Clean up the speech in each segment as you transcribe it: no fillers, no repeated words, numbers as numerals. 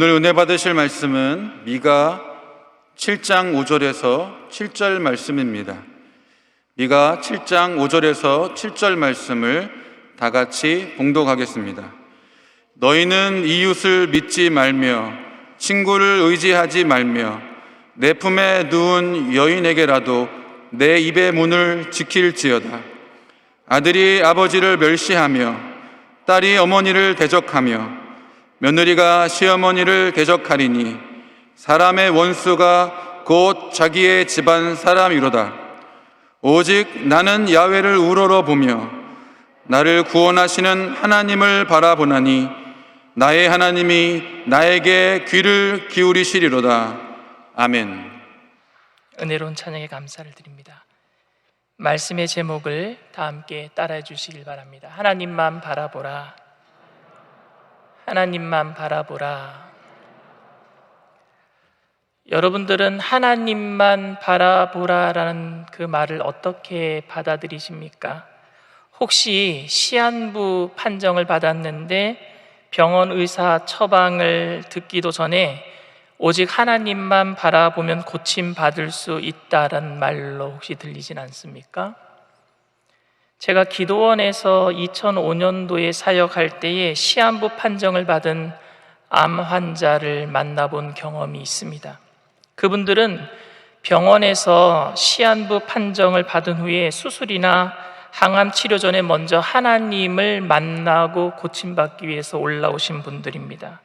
오늘 은혜 받으실 말씀은 미가 7장 5절에서 7절 말씀입니다. 미가 7장 5절에서 7절 말씀을 다 같이 봉독하겠습니다. 너희는 이웃을 믿지 말며 친구를 의지하지 말며 내 품에 누운 여인에게라도 내 입의 문을 지킬지어다. 아들이 아버지를 멸시하며 딸이 어머니를 대적하며 며느리가 시어머니를 대적하리니 사람의 원수가 곧 자기의 집안 사람이로다. 오직 나는 야훼를 우러러 보며 나를 구원하시는 하나님을 바라보나니 나의 하나님이 나에게 귀를 기울이시리로다. 아멘. 은혜로운 찬양에 감사를 드립니다. 말씀의 제목을 다 함께 따라해 주시길 바랍니다. 하나님만 바라보라. 하나님만 바라보라. 여러분들은 하나님만 바라보라라는 그 말을 어떻게 받아들이십니까? 혹시 시한부 판정을 받았는데 병원 의사 처방을 듣기도 전에 오직 하나님만 바라보면 고침받을 수 있다라는 말로 혹시 들리진 않습니까? 제가 기도원에서 2005년도에 사역할 때에 시한부 판정을 받은 암 환자를 만나본 경험이 있습니다. 그분들은 병원에서 시한부 판정을 받은 후에 수술이나 항암 치료 전에 먼저 하나님을 만나고 고침받기 위해서 올라오신 분들입니다.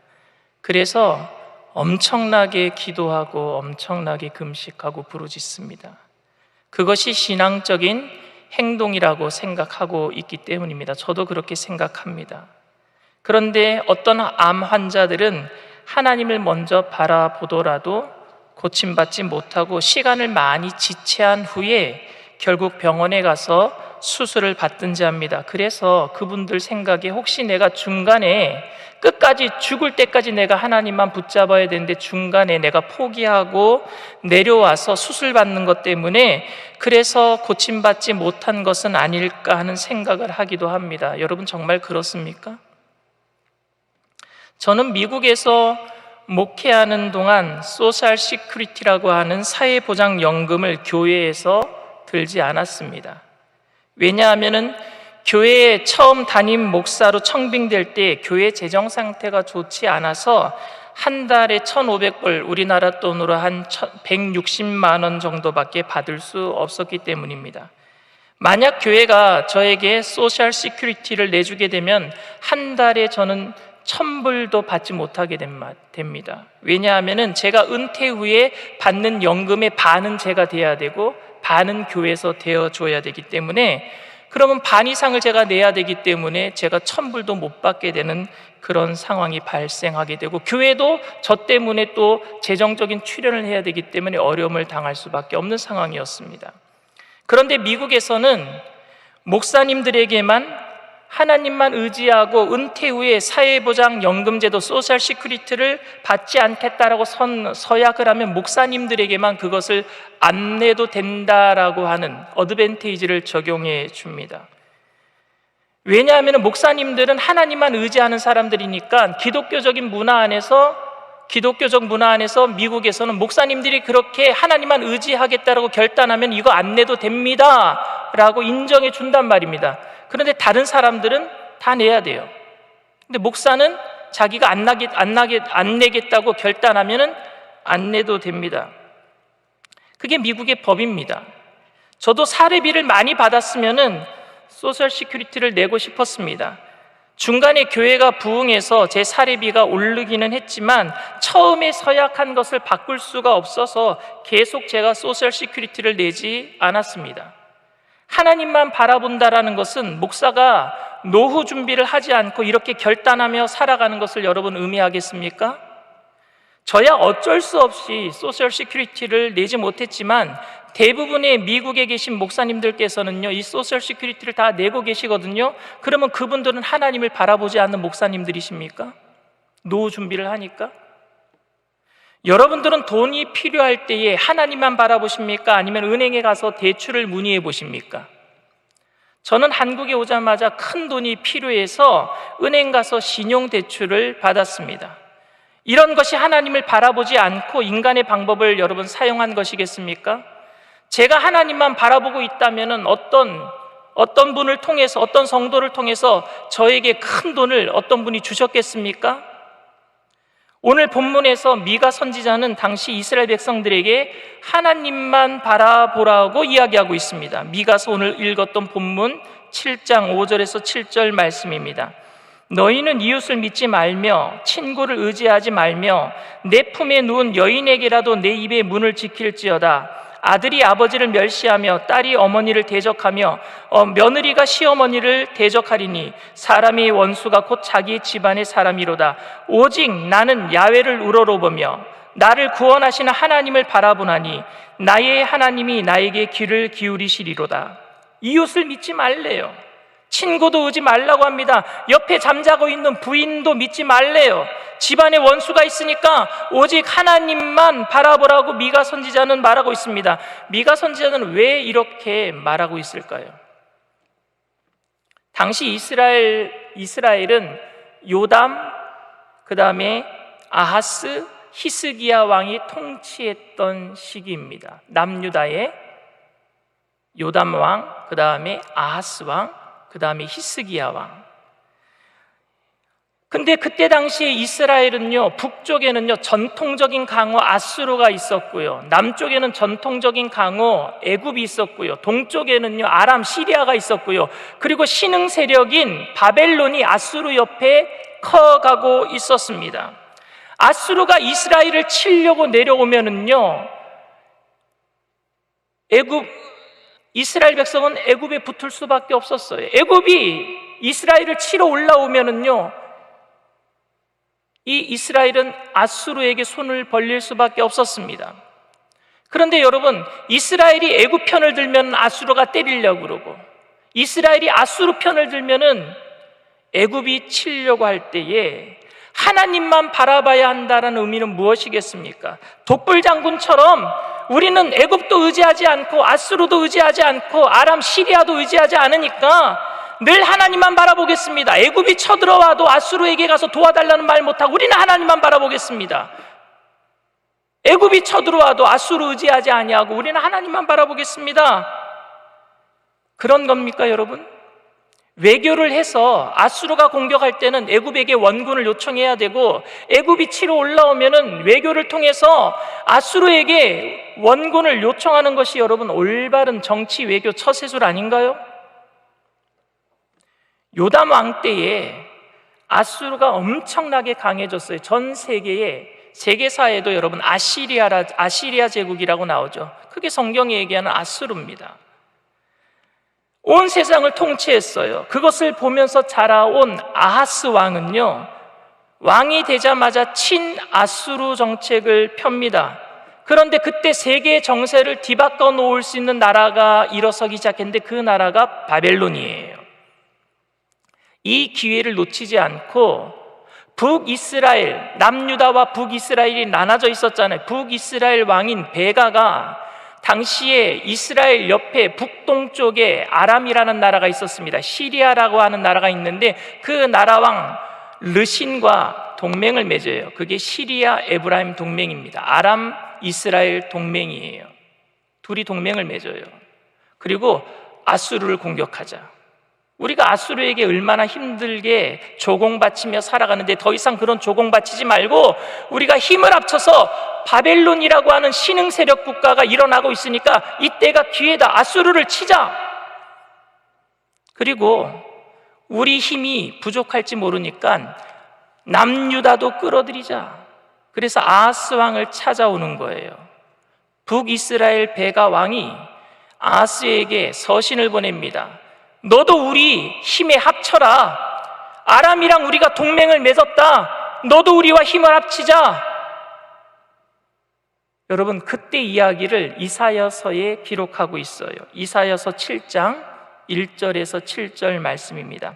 그래서 엄청나게 기도하고 엄청나게 금식하고 부르짖습니다. 그것이 신앙적인 행동이라고 생각하고 있기 때문입니다. 저도 그렇게 생각합니다. 그런데 어떤 암 환자들은 하나님을 먼저 바라보더라도 고침받지 못하고 시간을 많이 지체한 후에 결국 병원에 가서 수술을 받든지 합니다. 그래서 그분들 생각에 혹시 내가 중간에 끝까지 죽을 때까지 내가 하나님만 붙잡아야 되는데 중간에 내가 포기하고 내려와서 수술 받는 것 때문에 그래서 고침받지 못한 것은 아닐까 하는 생각을 하기도 합니다. 여러분 정말 그렇습니까? 저는 미국에서 목회하는 동안 소셜 시큐리티라고 하는 사회보장연금을 교회에서 들지 않았습니다. 왜냐하면 교회에 처음 담임 목사로 청빙될 때 교회 재정 상태가 좋지 않아서 한 달에 1,500불, 우리나라 돈으로 한 160만 원 정도밖에 받을 수 없었기 때문입니다. 만약 교회가 저에게 소셜 시큐리티를 내주게 되면 한 달에 저는 1,000불도 받지 못하게 됩니다. 왜냐하면 제가 은퇴 후에 받는 연금의 반은 제가 돼야 되고 반은 교회에서 되어줘야 되기 때문에 그러면 반 이상을 제가 내야 되기 때문에 제가 1,000불도 못 받게 되는 그런 상황이 발생하게 되고 교회도 저 때문에 또 재정적인 출연을 해야 되기 때문에 어려움을 당할 수밖에 없는 상황이었습니다. 그런데 미국에서는 목사님들에게만 하나님만 의지하고 은퇴 후에 사회보장연금제도 소셜 시큐리티를 받지 않겠다라고 서약을 하면 목사님들에게만 그것을 안 내도 된다라고 하는 어드밴테이지를 적용해 줍니다. 왜냐하면 목사님들은 하나님만 의지하는 사람들이니까 기독교적 문화 안에서 미국에서는 목사님들이 그렇게 하나님만 의지하겠다라고 결단하면 이거 안 내도 됩니다 라고 인정해 준단 말입니다. 그런데 다른 사람들은 다 내야 돼요. 근데 목사는 자기가 안 내겠다고 결단하면 안 내도 됩니다. 그게 미국의 법입니다. 저도 사례비를 많이 받았으면 소셜 시큐리티를 내고 싶었습니다. 중간에 교회가 부흥해서 제 사례비가 오르기는 했지만 처음에 서약한 것을 바꿀 수가 없어서 계속 제가 소셜 시큐리티를 내지 않았습니다. 하나님만 바라본다라는 것은 목사가 노후 준비를 하지 않고 이렇게 결단하며 살아가는 것을 여러분 의미하겠습니까? 저야 어쩔 수 없이 소셜 시큐리티를 내지 못했지만 대부분의 미국에 계신 목사님들께서는요, 이 소셜 시큐리티를 다 내고 계시거든요. 그러면 그분들은 하나님을 바라보지 않는 목사님들이십니까? 노후 준비를 하니까? 여러분들은 돈이 필요할 때에 하나님만 바라보십니까? 아니면 은행에 가서 대출을 문의해 보십니까? 저는 한국에 오자마자 큰 돈이 필요해서 은행 가서 신용대출을 받았습니다. 이런 것이 하나님을 바라보지 않고 인간의 방법을 여러분 사용한 것이겠습니까? 제가 하나님만 바라보고 있다면 어떤 분을 통해서, 어떤 성도를 통해서 저에게 큰 돈을 어떤 분이 주셨겠습니까? 오늘 본문에서 미가 선지자는 당시 이스라엘 백성들에게 하나님만 바라보라고 이야기하고 있습니다. 미가서 오늘 읽었던 본문 7장 5절에서 7절 말씀입니다. 너희는 이웃을 믿지 말며 친구를 의지하지 말며 내 품에 누운 여인에게라도 내 입의 문을 지킬지어다. 아들이 아버지를 멸시하며 딸이 어머니를 대적하며 며느리가 시어머니를 대적하리니 사람의 원수가 곧 자기 집안의 사람이로다. 오직 나는 야훼를 우러러보며 나를 구원하시는 하나님을 바라보나니 나의 하나님이 나에게 귀를 기울이시리로다. 이웃을 믿지 말래요. 친구도 의지 말라고 합니다. 옆에 잠자고 있는 부인도 믿지 말래요. 집안에 원수가 있으니까 오직 하나님만 바라보라고 미가 선지자는 말하고 있습니다. 미가 선지자는 왜 이렇게 말하고 있을까요? 당시 이스라엘은 요담, 그 다음에 아하스, 히스기야 왕이 통치했던 시기입니다. 남유다의 요담 왕, 그 다음에 아하스 왕, 그 다음에 히스기야 왕. 근데 그때 당시에 이스라엘은요, 북쪽에는요 전통적인 강호 아수르가 있었고요, 남쪽에는 전통적인 강호 애굽이 있었고요, 동쪽에는요 아람 시리아가 있었고요, 그리고 신흥 세력인 바벨론이 아수르 옆에 커가고 있었습니다. 아수르가 이스라엘을 치려고 내려오면은요, 이스라엘 백성은 애굽에 붙을 수밖에 없었어요. 애굽이 이스라엘을 치러 올라오면은요, 이 이스라엘은 아수르에게 손을 벌릴 수밖에 없었습니다. 그런데 여러분, 이스라엘이 애굽 편을 들면 아수르가 때리려고 그러고, 이스라엘이 아수르 편을 들면은 애굽이 치려고 할 때에 하나님만 바라봐야 한다는 의미는 무엇이겠습니까? 독불장군처럼 우리는 애굽도 의지하지 않고 아수르도 의지하지 않고 아람 시리아도 의지하지 않으니까 늘 하나님만 바라보겠습니다. 애굽이 쳐들어와도 아수르에게 가서 도와달라는 말 못하고 우리는 하나님만 바라보겠습니다. 애굽이 쳐들어와도 아수르 의지하지 아니하고 우리는 하나님만 바라보겠습니다. 그런 겁니까, 여러분? 외교를 해서 아수르가 공격할 때는 애굽에게 원군을 요청해야 되고, 애굽이 치러 올라오면은 외교를 통해서 아수르에게 원군을 요청하는 것이 여러분 올바른 정치 외교 처세술 아닌가요? 요담 왕 때에 아수르가 엄청나게 강해졌어요. 전 세계사에도 여러분 아시리아 제국이라고 나오죠. 그게 성경에 얘기하는 아수르입니다. 온 세상을 통치했어요. 그것을 보면서 자라온 아하스 왕은요, 왕이 되자마자 친아수르 정책을 펴니다. 그런데 그때 세계 정세를 뒤바꿔 놓을 수 있는 나라가 일어서기 시작했는데 그 나라가 바벨론이에요. 이 기회를 놓치지 않고 북이스라엘, 남유다와 북이스라엘이 나눠져 있었잖아요. 북이스라엘 왕인 베가가 당시에 이스라엘 옆에 북동쪽에 아람이라는 나라가 있었습니다. 시리아라고 하는 나라가 있는데 그 나라 왕 르신과 동맹을 맺어요. 그게 시리아 에브라임 동맹입니다. 아람 이스라엘 동맹이에요. 둘이 동맹을 맺어요. 그리고 아수르를 공격하자. 우리가 아수르에게 얼마나 힘들게 조공바치며 살아가는데 더 이상 그런 조공바치지 말고 우리가 힘을 합쳐서 바벨론이라고 하는 신흥 세력 국가가 일어나고 있으니까 이때가 기회다. 아수르를 치자. 그리고 우리 힘이 부족할지 모르니까 남유다도 끌어들이자. 그래서 아하스 왕을 찾아오는 거예요. 북이스라엘 베가 왕이 아하스에게 서신을 보냅니다. 너도 우리 힘에 합쳐라. 아람이랑 우리가 동맹을 맺었다. 너도 우리와 힘을 합치자. 여러분, 그때 이야기를 이사야서에 기록하고 있어요. 이사야서 7장 1절에서 7절 말씀입니다.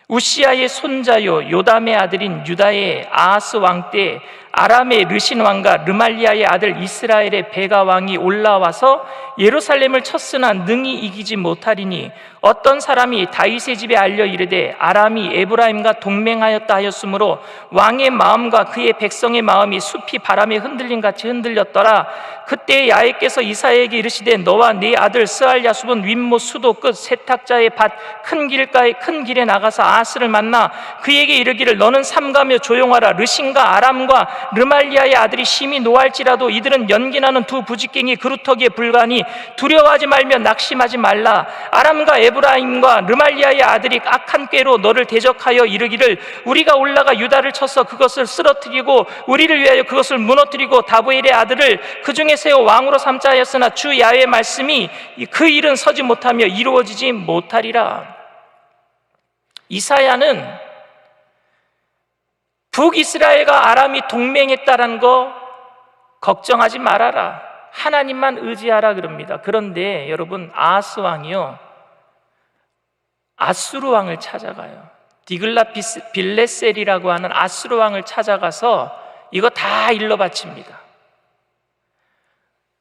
우시아의 손자요 요담의 아들인 유다의 아하스 왕 때 아람의 르신 왕과 르말리아의 아들 이스라엘의 베가 왕이 올라와서 예루살렘을 쳤으나 능히 이기지 못하리니 어떤 사람이 다윗의 집에 알려 이르되 아람이 에브라임과 동맹하였다 하였으므로 왕의 마음과 그의 백성의 마음이 숲이 바람에 흔들림 같이 흔들렸더라. 그때 야훼께서 이사야에게 이르시되 너와 네 아들 스알야숲은 윗못 수도 끝 세탁자의 밭 큰 길가에 큰 길에 나가서 아스를 만나 그에게 이르기를 너는 삼가며 조용하라. 르신과 아람과 르말리아의 아들이 심히 노할지라도 이들은 연기나는 두 부지깽이 그루터기에 불과하니 두려워하지 말며 낙심하지 말라. 아람과 에브라임과 르말리아의 아들이 악한 꾀로 너를 대적하여 이르기를 우리가 올라가 유다를 쳐서 그것을 쓰러뜨리고 우리를 위하여 그것을 무너뜨리고 다보엘의 아들을 그 중에 세워 왕으로 삼자 하였으나 주 야훼의 말씀이 그 일은 서지 못하며 이루어지지 못하리라. 이사야는 북이스라엘과 아람이 동맹했다는 거 걱정하지 말아라. 하나님만 의지하라 그럽니다. 그런데 여러분 아하스 왕이요 아수르 왕을 찾아가요. 디글랏빌레셀이라고 하는 아수르 왕을 찾아가서 이거 다 일러 바칩니다.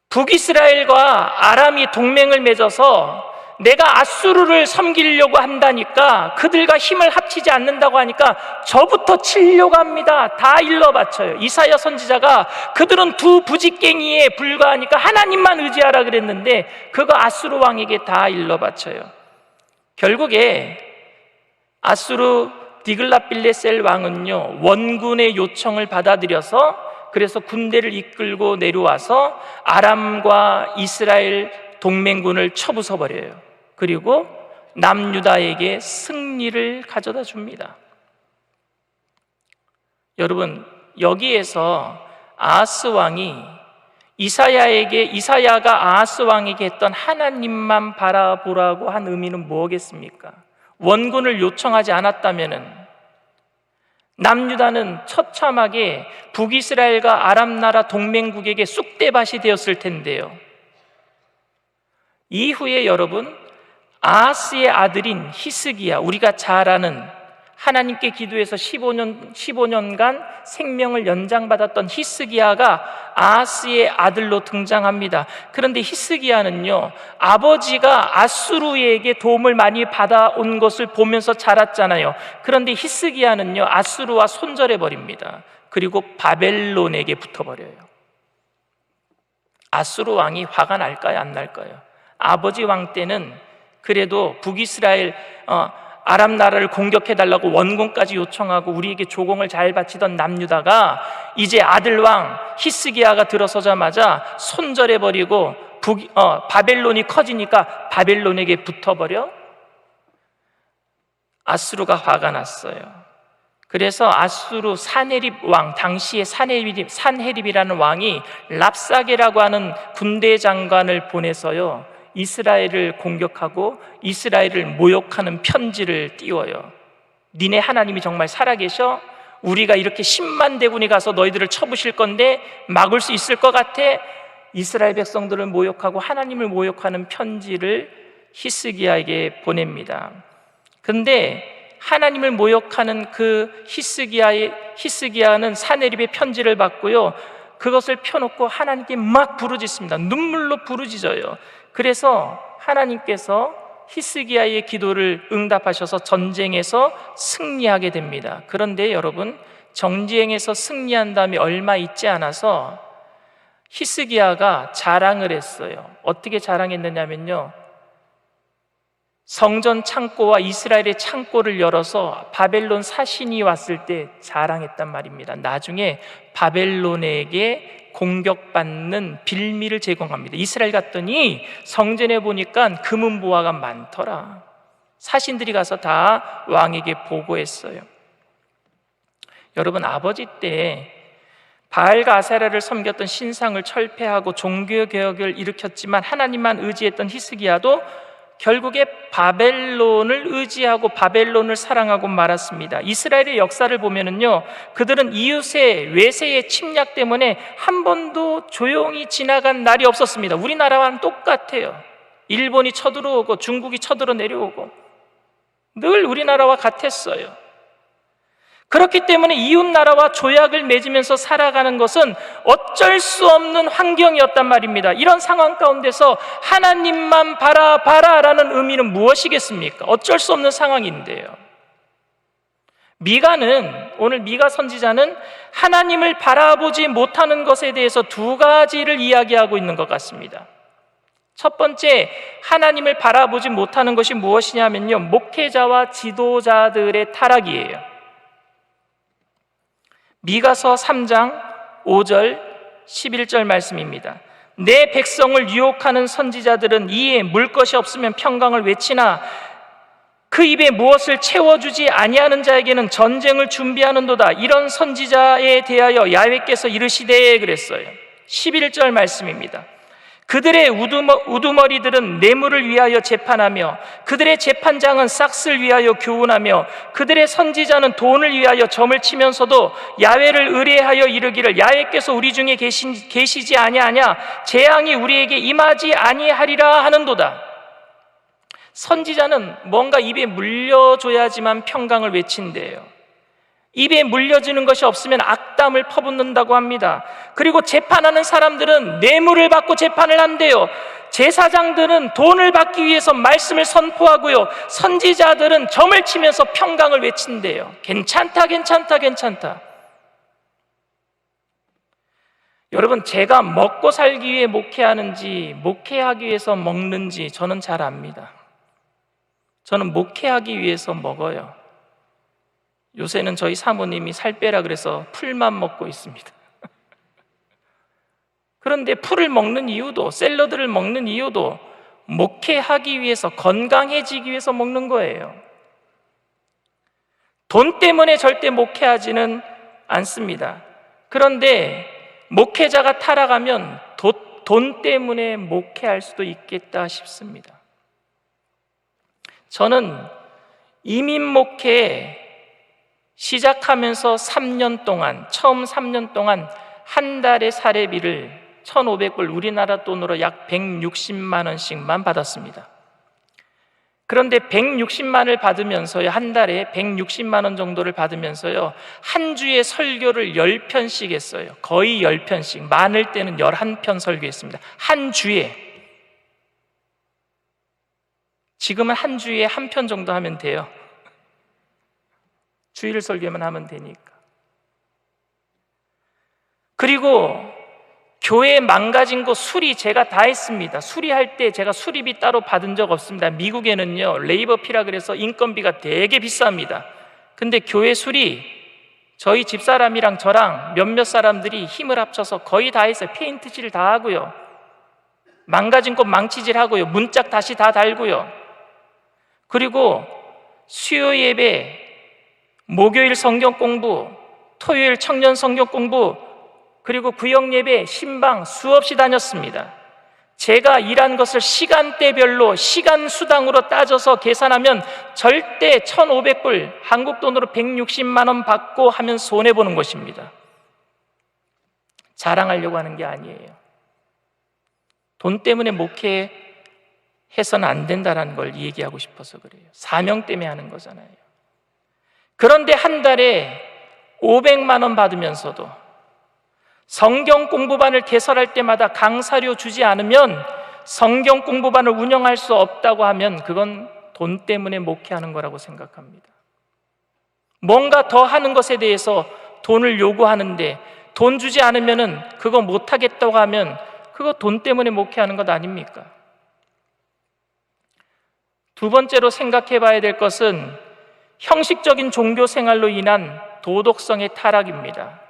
북이스라엘과 아람이 동맹을 맺어서 내가 아수르를 섬기려고 한다니까 그들과 힘을 합치지 않는다고 하니까 저부터 치려고 합니다. 다 일러 바쳐요. 이사야 선지자가 그들은 두 부지깽이에 불과하니까 하나님만 의지하라 그랬는데 그거 아수르 왕에게 다 일러 바쳐요. 결국에 아수르 디글랏빌레셀 왕은요 원군의 요청을 받아들여서 그래서 군대를 이끌고 내려와서 아람과 이스라엘 동맹군을 쳐부숴버려요. 그리고 남유다에게 승리를 가져다 줍니다. 여러분 여기에서 아하스 왕이 이사야가 아하스 왕에게 했던 하나님만 바라보라고 한 의미는 뭐겠습니까? 원군을 요청하지 않았다면은 남유다는 처참하게 북이스라엘과 아람 나라 동맹국에게 쑥대밭이 되었을 텐데요. 이후에 여러분 아하스의 아들인 히스기야, 우리가 잘 아는 하나님께 기도해서 15년간 생명을 연장받았던 히스기야가 아하스의 아들로 등장합니다. 그런데 히스기야는요 아버지가 아수르에게 도움을 많이 받아온 것을 보면서 자랐잖아요. 그런데 히스기야는요 아수르와 손절해 버립니다. 그리고 바벨론에게 붙어버려요. 아수르 왕이 화가 날까요 안 날까요? 아버지 왕 때는 그래도 북이스라엘 아람 나라를 공격해달라고 원군까지 요청하고 우리에게 조공을 잘 바치던 남유다가 이제 아들왕 히스기야가 들어서자마자 손절해버리고 바벨론이 커지니까 바벨론에게 붙어버려 아수르가 화가 났어요. 그래서 아수르 사네립 왕, 당시에 산헤립이라는 왕이 랍사게라고 하는 군대 장관을 보내서요 이스라엘을 공격하고 이스라엘을 모욕하는 편지를 띄워요. 니네 하나님이 정말 살아계셔? 우리가 이렇게 10만 대군이 가서 너희들을 쳐부실 건데 막을 수 있을 것 같아? 이스라엘 백성들을 모욕하고 하나님을 모욕하는 편지를 히스기야에게 보냅니다. 그런데 하나님을 모욕하는 그 히스기야는 사네립의 편지를 받고요 그것을 펴놓고 하나님께 막 부르짖습니다. 눈물로 부르짖어요. 그래서 하나님께서 히스기야의 기도를 응답하셔서 전쟁에서 승리하게 됩니다. 그런데 여러분 정쟁에서 승리한 다음에 얼마 있지 않아서 히스기야가 자랑을 했어요. 어떻게 자랑했느냐면요 성전 창고와 이스라엘의 창고를 열어서 바벨론 사신이 왔을 때 자랑했단 말입니다. 나중에 바벨론에게 공격받는 빌미를 제공합니다. 이스라엘 갔더니 성전에 보니까 금은보화가 많더라. 사신들이 가서 다 왕에게 보고했어요. 여러분 아버지 때 바알과 아세라를 섬겼던 신상을 철폐하고 종교개혁을 일으켰지만 하나님만 의지했던 히스기야도 결국에 바벨론을 의지하고 바벨론을 사랑하고 말았습니다. 이스라엘의 역사를 보면은요, 그들은 이웃의 외세의 침략 때문에 한 번도 조용히 지나간 날이 없었습니다. 우리나라와는 똑같아요. 일본이 쳐들어오고 중국이 쳐들어 내려오고 늘 우리나라와 같았어요. 그렇기 때문에 이웃나라와 조약을 맺으면서 살아가는 것은 어쩔 수 없는 환경이었단 말입니다. 이런 상황 가운데서 하나님만 바라라는 의미는 무엇이겠습니까? 어쩔 수 없는 상황인데요. 오늘 미가 선지자는 하나님을 바라보지 못하는 것에 대해서 두 가지를 이야기하고 있는 것 같습니다. 첫 번째, 하나님을 바라보지 못하는 것이 무엇이냐면요, 목회자와 지도자들의 타락이에요. 미가서 3장 5절 11절 말씀입니다. 내 백성을 유혹하는 선지자들은 이에 물 것이 없으면 평강을 외치나 그 입에 무엇을 채워주지 아니하는 자에게는 전쟁을 준비하는도다. 이런 선지자에 대하여 야훼께서 이르시되 그랬어요. 11절 말씀입니다. 그들의 우두머리들은 뇌물을 위하여 재판하며 그들의 재판장은 싹스를 위하여 교훈하며 그들의 선지자는 돈을 위하여 점을 치면서도 야훼를 의뢰하여 이르기를 야훼께서 우리 중에 계시지 아니하냐, 재앙이 우리에게 임하지 아니하리라 하는도다. 선지자는 뭔가 입에 물려줘야지만 평강을 외친대요. 입에 물려지는 것이 없으면 악담을 퍼붓는다고 합니다. 그리고 재판하는 사람들은 뇌물을 받고 재판을 한대요. 제사장들은 돈을 받기 위해서 말씀을 선포하고요, 선지자들은 점을 치면서 평강을 외친대요. 괜찮다. 여러분, 제가 먹고 살기 위해 목회하는지 목회하기 위해서 먹는지 저는 잘 압니다. 저는 목회하기 위해서 먹어요. 요새는 저희 사모님이 살 빼라 그래서 풀만 먹고 있습니다. 그런데 풀을 먹는 이유도, 샐러드를 먹는 이유도 목회하기 위해서, 건강해지기 위해서 먹는 거예요. 돈 때문에 절대 목회하지는 않습니다. 그런데 목회자가 타락하면 돈 때문에 목회할 수도 있겠다 싶습니다. 저는 이민 목회 시작하면서 3년 동안, 처음 3년 동안 한 달에 사례비를 1,500불, 우리나라 돈으로 약 160만 원씩만 받았습니다. 그런데 160만을 받으면서요, 한 달에 160만 원 정도를 받으면서요, 한 주에 설교를 10편씩 했어요. 거의 10편씩, 많을 때는 11편 설교했습니다. 한 주에. 지금은 한 주에 한 편 정도 하면 돼요. 주일 설교만 하면 되니까. 그리고 교회 망가진 거 수리 제가 다 했습니다. 수리할 때 제가 수리비 따로 받은 적 없습니다. 미국에는요, 레이버피라 그래서 인건비가 되게 비쌉니다. 근데 교회 수리 저희 집사람이랑 저랑 몇몇 사람들이 힘을 합쳐서 거의 다 했어요. 페인트칠 다 하고요, 망가진 곳 망치질 하고요, 문짝 다시 다 달고요. 그리고 수요 예배, 목요일 성경 공부, 토요일 청년 성경 공부, 그리고 구역 예배, 신방 수없이 다녔습니다. 제가 일한 것을 시간대별로 시간 수당으로 따져서 계산하면 절대 1,500불, 한국 돈으로 160만 원 받고 하면 손해보는 것입니다. 자랑하려고 하는 게 아니에요. 돈 때문에 목회해서는 안 된다는 걸 얘기하고 싶어서 그래요. 사명 때문에 하는 거잖아요. 그런데 한 달에 500만 원 받으면서도 성경 공부반을 개설할 때마다 강사료 주지 않으면 성경 공부반을 운영할 수 없다고 하면 그건 돈 때문에 목회하는 거라고 생각합니다. 뭔가 더 하는 것에 대해서 돈을 요구하는데 돈 주지 않으면 그거 못하겠다고 하면 그거 돈 때문에 목회하는 것 아닙니까? 두 번째로 생각해 봐야 될 것은 형식적인 종교 생활로 인한 도덕성의 타락입니다.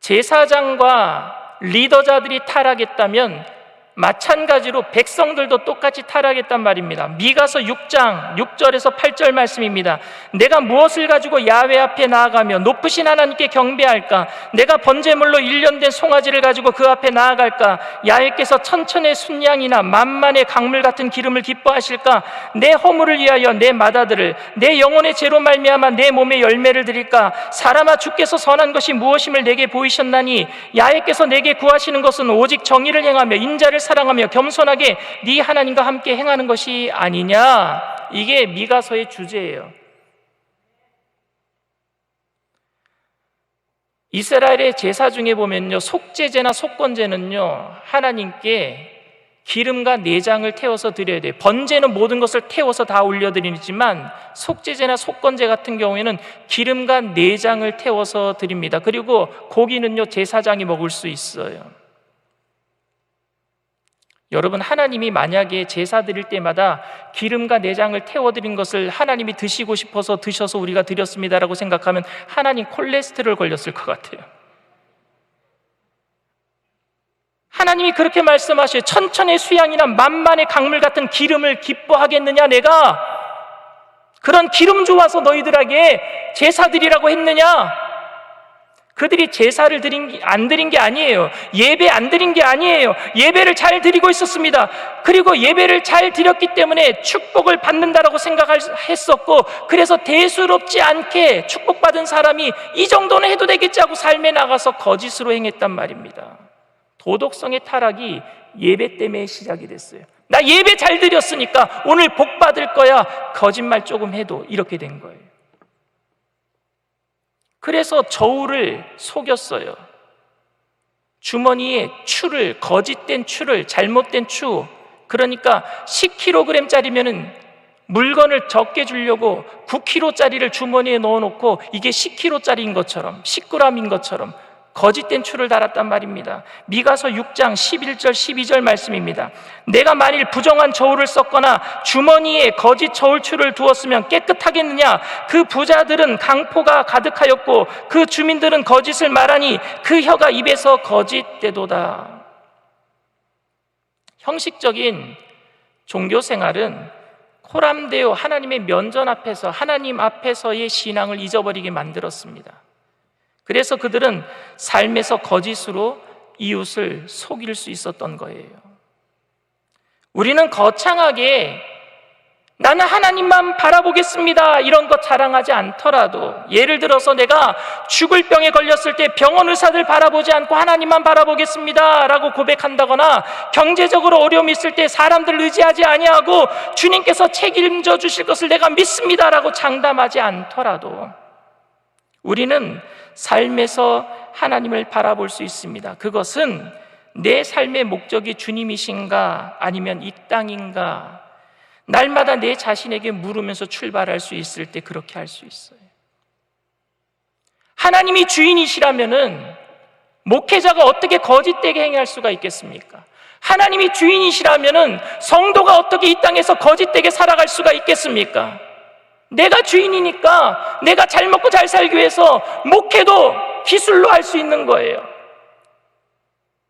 제사장과 리더자들이 타락했다면 마찬가지로 백성들도 똑같이 타락했단 말입니다. 미가서 6장 6절에서 8절 말씀입니다. 내가 무엇을 가지고 야훼 앞에 나아가며 높으신 하나님께 경배할까? 내가 번제물로 1년 된 송아지를 가지고 그 앞에 나아갈까? 야훼께서 천천의 순양이나 만만의 강물 같은 기름을 기뻐하실까? 내 허물을 위하여 내 맏아들을, 내 영혼의 죄로 말미암아 내 몸에 열매를 드릴까? 사람아, 주께서 선한 것이 무엇임을 내게 보이셨나니 야훼께서 내게 구하시는 것은 오직 정의를 행하며 인자를 사랑하며 겸손하게 네 하나님과 함께 행하는 것이 아니냐. 이게 미가서의 주제예요. 이스라엘의 제사 중에 보면요, 속죄제나 속건제는요, 하나님께 기름과 내장을 태워서 드려야 돼요. 번제는 모든 것을 태워서 다 올려드리지만 속죄제나 속건제 같은 경우에는 기름과 내장을 태워서 드립니다. 그리고 고기는요, 제사장이 먹을 수 있어요. 여러분, 하나님이 만약에 제사 드릴 때마다 기름과 내장을 태워드린 것을 하나님이 드시고 싶어서 드셔서 우리가 드렸습니다라고 생각하면 하나님 콜레스테롤 걸렸을 것 같아요. 하나님이 그렇게 말씀하셔요. 천천의 수양이나 만만의 강물 같은 기름을 기뻐하겠느냐? 내가 그런 기름 좋아서 너희들에게 제사 드리라고 했느냐? 그들이 제사를 안 드린 게 아니에요. 예배 안 드린 게 아니에요. 예배를 잘 드리고 있었습니다. 그리고 예배를 잘 드렸기 때문에 축복을 받는다라고 생각했었고, 그래서 대수롭지 않게 축복받은 사람이 이 정도는 해도 되겠지 하고 삶에 나가서 거짓으로 행했단 말입니다. 도덕성의 타락이 예배 때문에 시작이 됐어요. 나 예배 잘 드렸으니까 오늘 복 받을 거야. 거짓말 조금 해도 이렇게 된 거예요. 그래서 저울을 속였어요. 주머니에 추를, 거짓된 추를, 잘못된 추, 그러니까 10kg짜리면은 물건을 적게 주려고 9kg짜리를 주머니에 넣어놓고 이게 10kg짜리인 것처럼, 10g인 것처럼 거짓된 추를 달았단 말입니다. 미가서 6장 11절 12절 말씀입니다. 내가 만일 부정한 저울을 썼거나 주머니에 거짓 저울추를 두었으면 깨끗하겠느냐? 그 부자들은 강포가 가득하였고 그 주민들은 거짓을 말하니 그 혀가 입에서 거짓되도다. 형식적인 종교생활은 코람데오, 하나님의 면전 앞에서, 하나님 앞에서의 신앙을 잊어버리게 만들었습니다. 그래서 그들은 삶에서 거짓으로 이웃을 속일 수 있었던 거예요. 우리는 거창하게 나는 하나님만 바라보겠습니다 이런 것 자랑하지 않더라도, 예를 들어서 내가 죽을 병에 걸렸을 때 병원 의사들 바라보지 않고 하나님만 바라보겠습니다 라고 고백한다거나, 경제적으로 어려움이 있을 때 사람들 의지하지 아니하고 주님께서 책임져 주실 것을 내가 믿습니다 라고 장담하지 않더라도 우리는 삶에서 하나님을 바라볼 수 있습니다. 그것은 내 삶의 목적이 주님이신가 아니면 이 땅인가, 날마다 내 자신에게 물으면서 출발할 수 있을 때 그렇게 할 수 있어요. 하나님이 주인이시라면은 목회자가 어떻게 거짓되게 행할 수가 있겠습니까? 하나님이 주인이시라면은 성도가 어떻게 이 땅에서 거짓되게 살아갈 수가 있겠습니까? 내가 주인이니까 내가 잘 먹고 잘 살기 위해서 목회도 기술로 할 수 있는 거예요.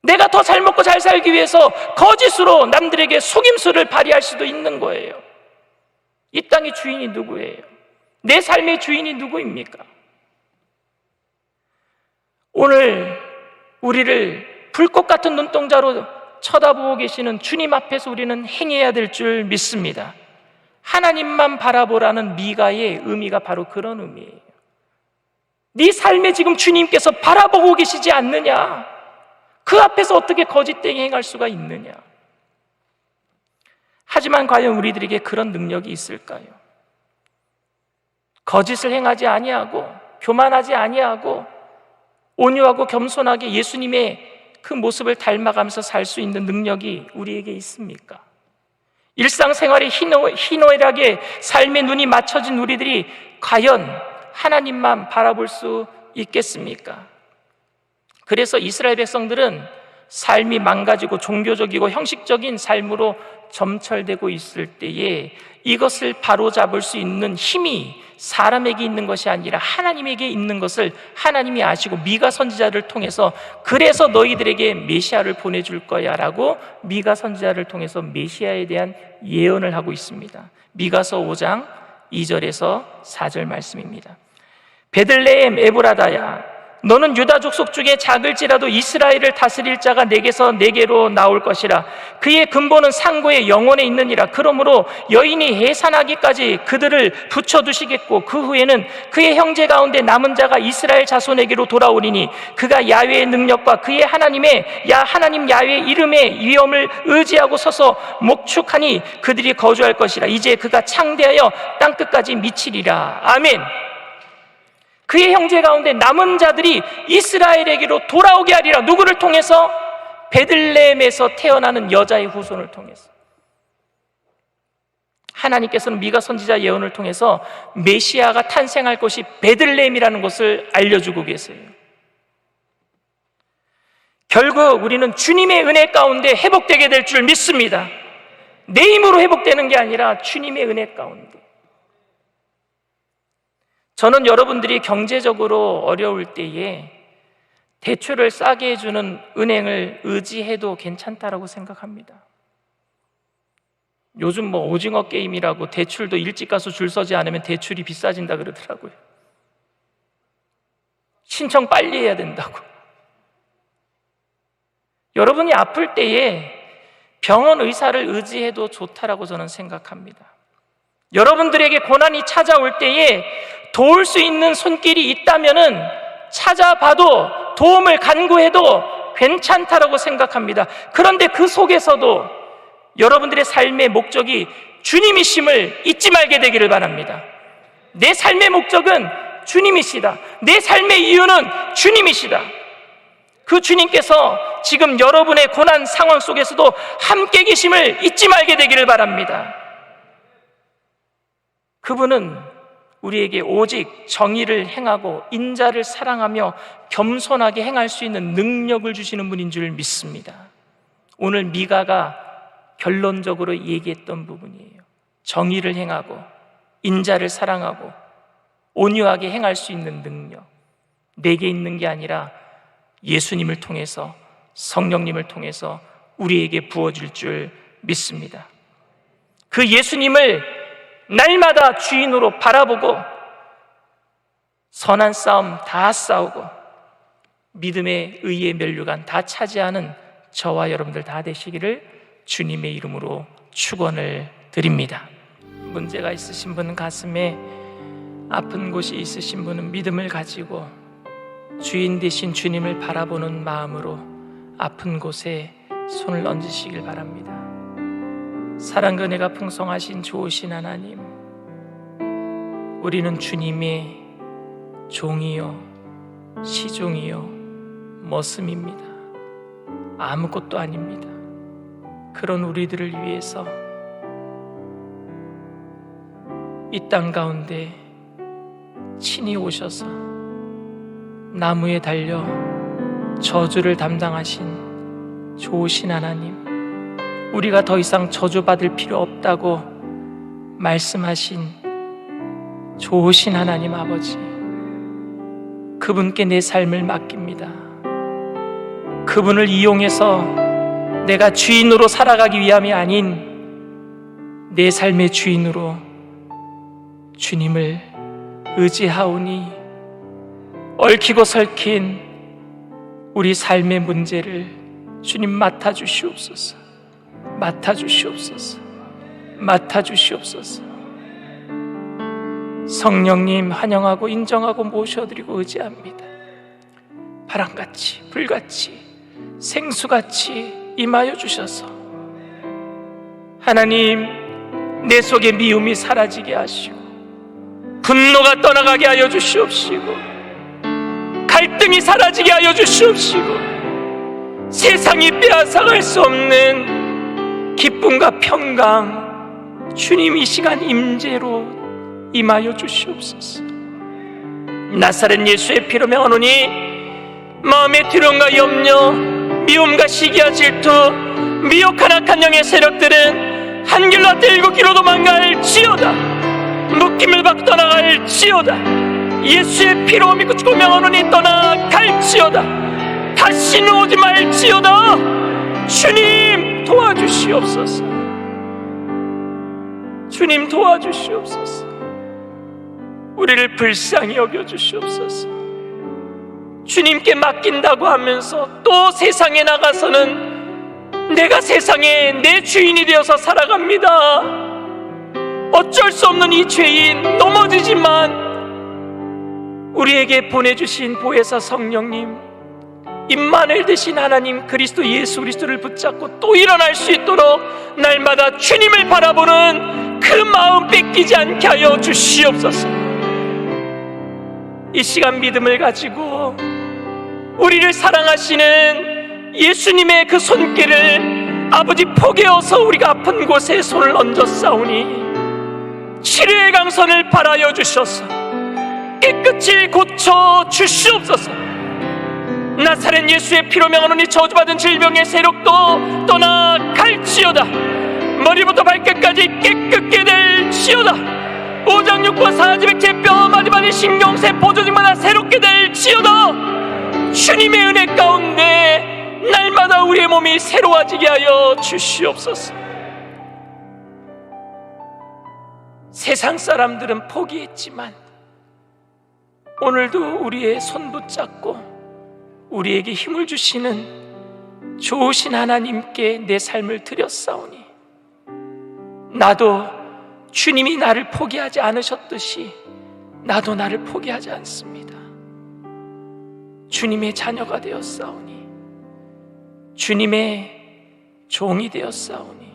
내가 더 잘 먹고 잘 살기 위해서 거짓으로 남들에게 속임수를 발휘할 수도 있는 거예요. 이 땅의 주인이 누구예요? 내 삶의 주인이 누구입니까? 오늘 우리를 불꽃 같은 눈동자로 쳐다보고 계시는 주님 앞에서 우리는 행해야 될 줄 믿습니다. 하나님만 바라보라는 미가의 의미가 바로 그런 의미예요. 네 삶에 지금 주님께서 바라보고 계시지 않느냐? 그 앞에서 어떻게 거짓되게 행할 수가 있느냐? 하지만 과연 우리들에게 그런 능력이 있을까요? 거짓을 행하지 아니하고 교만하지 아니하고 온유하고 겸손하게 예수님의 그 모습을 닮아가면서 살 수 있는 능력이 우리에게 있습니까? 일상생활에 희노애락에 삶의 눈이 맞춰진 우리들이 과연 하나님만 바라볼 수 있겠습니까? 그래서 이스라엘 백성들은 삶이 망가지고 종교적이고 형식적인 삶으로 점철되고 있을 때에 이것을 바로잡을 수 있는 힘이 사람에게 있는 것이 아니라 하나님에게 있는 것을 하나님이 아시고 미가 선지자를 통해서 그래서 너희들에게 메시아를 보내줄 거야 라고 미가 선지자를 통해서 메시아에 대한 예언을 하고 있습니다. 미가서 5장 2절에서 4절 말씀입니다. 베들레헴 에브라다야, 너는 유다 족속 중에 작을지라도 이스라엘을 다스릴 자가 내게서 내게로 나올 것이라. 그의 근본은 상고의 영혼에 있느니라. 그러므로 여인이 해산하기까지 그들을 붙여두시겠고 그 후에는 그의 형제 가운데 남은 자가 이스라엘 자손에게로 돌아오리니 그가 야훼의 능력과 그의 하나님 야훼의 이름의 위엄을 의지하고 서서 목축하니 그들이 거주할 것이라. 이제 그가 창대하여 땅끝까지 미치리라. 아멘. 그의 형제 가운데 남은 자들이 이스라엘에게로 돌아오게 하리라. 누구를 통해서? 베들레헴에서 태어나는 여자의 후손을 통해서. 하나님께서는 미가 선지자 예언을 통해서 메시아가 탄생할 곳이 베들레헴이라는 것을 알려주고 계세요. 결국 우리는 주님의 은혜 가운데 회복되게 될 줄 믿습니다. 내 힘으로 회복되는 게 아니라 주님의 은혜 가운데. 저는 여러분들이 경제적으로 어려울 때에 대출을 싸게 해주는 은행을 의지해도 괜찮다라고 생각합니다. 요즘 오징어 게임이라고 대출도 일찍 가서 줄 서지 않으면 대출이 비싸진다 그러더라고요. 신청 빨리 해야 된다고. 여러분이 아플 때에 병원 의사를 의지해도 좋다라고 저는 생각합니다. 여러분들에게 고난이 찾아올 때에 도울 수 있는 손길이 있다면은 찾아봐도 도움을 간구해도 괜찮다라고 생각합니다. 그런데 그 속에서도 여러분들의 삶의 목적이 주님이심을 잊지 말게 되기를 바랍니다. 내 삶의 목적은 주님이시다. 내 삶의 이유는 주님이시다. 그 주님께서 지금 여러분의 고난 상황 속에서도 함께 계심을 잊지 말게 되기를 바랍니다. 그분은 우리에게 오직 정의를 행하고 인자를 사랑하며 겸손하게 행할 수 있는 능력을 주시는 분인 줄 믿습니다. 오늘 미가가 결론적으로 얘기했던 부분이에요. 정의를 행하고 인자를 사랑하고 온유하게 행할 수 있는 능력, 내게 있는 게 아니라 예수님을 통해서, 성령님을 통해서 우리에게 부어질 줄 믿습니다. 그 예수님을 날마다 주인으로 바라보고 선한 싸움 다 싸우고 믿음의 의의 면류관 다 차지하는 저와 여러분들 다 되시기를 주님의 이름으로 축원을 드립니다. 문제가 있으신 분은, 가슴에 아픈 곳이 있으신 분은 믿음을 가지고 주인 되신 주님을 바라보는 마음으로 아픈 곳에 손을 얹으시길 바랍니다. 사랑과 은혜가 풍성하신 좋으신 하나님, 우리는 주님의 종이요 시종이요 머슴입니다. 아무것도 아닙니다. 그런 우리들을 위해서 이 땅 가운데 친히 오셔서 나무에 달려 저주를 담당하신 좋으신 하나님, 우리가 더 이상 저주받을 필요 없다고 말씀하신 좋으신 하나님 아버지, 그분께 내 삶을 맡깁니다. 그분을 이용해서 내가 주인으로 살아가기 위함이 아닌 내 삶의 주인으로 주님을 의지하오니 얽히고 설킨 우리 삶의 문제를 주님 맡아주시옵소서. 맡아주시옵소서. 맡아주시옵소서. 성령님 환영하고 인정하고 모셔드리고 의지합니다. 바람같이 불같이 생수같이 임하여 주셔서 하나님, 내 속에 미움이 사라지게 하시고 분노가 떠나가게 하여 주시옵시고 갈등이 사라지게 하여 주시옵시고 세상이 빼앗아갈 수 없는 기쁨과 평강, 주님 이 시간 임재로 임하여 주시옵소서. 나사렛 예수의 피로 명하노니 마음의 두려움과 염려, 미움과 시기와 질투, 미혹한 악한 영의 세력들은 한 길로 떼 일곱 길로 도망갈지어다. 묶임을 받고 떠나갈지어다. 예수의 피로 믿고 죽고 명하노니 떠나갈지어다. 다시는 오지 말지어다. 주님 도와주시옵소서. 주님 도와주시옵소서. 우리를 불쌍히 여겨주시옵소서. 주님께 맡긴다고 하면서 또 세상에 나가서는 내가 세상에 내 주인이 되어서 살아갑니다. 어쩔 수 없는 이 죄인, 넘어지지만 우리에게 보내주신 보혜사 성령님, 임마누엘 되신 하나님 그리스도 예수 그리스도를 붙잡고 또 일어날 수 있도록 날마다 주님을 바라보는 그 마음 뺏기지 않게 하여 주시옵소서. 이 시간 믿음을 가지고 우리를 사랑하시는 예수님의 그 손길을 아버지 포개어서 우리가 아픈 곳에 손을 얹었사오니 치료의 강선을 바라여 주셔서 깨끗이 고쳐 주시옵소서. 나사렛 예수의 피로 명하노니 저주받은 질병의 세력도 떠나갈지어다. 머리부터 발끝까지 깨끗게 될지어다. 오장육부 사지백체 뼈 마디마디 신경세포 조직마다 새롭게 될지어다. 주님의 은혜 가운데 날마다 우리의 몸이 새로워지게 하여 주시옵소서. 세상 사람들은 포기했지만 오늘도 우리의 손 붙잡고 우리에게 힘을 주시는 좋으신 하나님께 내 삶을 드렸사오니 나도 주님이 나를 포기하지 않으셨듯이 나도 나를 포기하지 않습니다. 주님의 자녀가 되었사오니 주님의 종이 되었사오니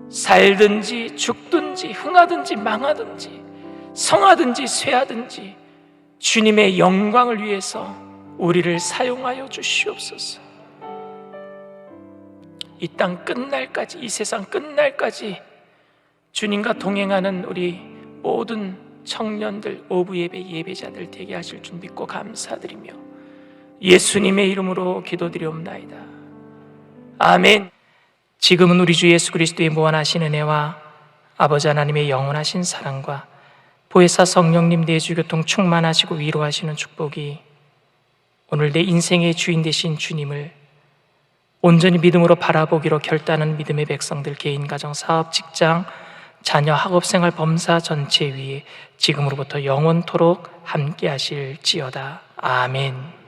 살든지 죽든지 흥하든지 망하든지 성하든지 쇠하든지 주님의 영광을 위해서 우리를 사용하여 주시옵소서. 이 땅 끝날까지, 이 세상 끝날까지 주님과 동행하는 우리 모든 청년들, 오부 예배 예배자들 되게 하실 줄 믿고 감사드리며 예수님의 이름으로 기도드리옵나이다. 아멘. 지금은 우리 주 예수 그리스도의 무한하신 은혜와 아버지 하나님의 영원하신 사랑과 보혜사 성령님 내주교통 충만하시고 위로하시는 축복이 오늘 내 인생의 주인 되신 주님을 온전히 믿음으로 바라보기로 결단하는 믿음의 백성들, 개인, 가정, 사업, 직장, 자녀, 학업생활, 범사 전체 위에 지금으로부터 영원토록 함께 하실지어다. 아멘.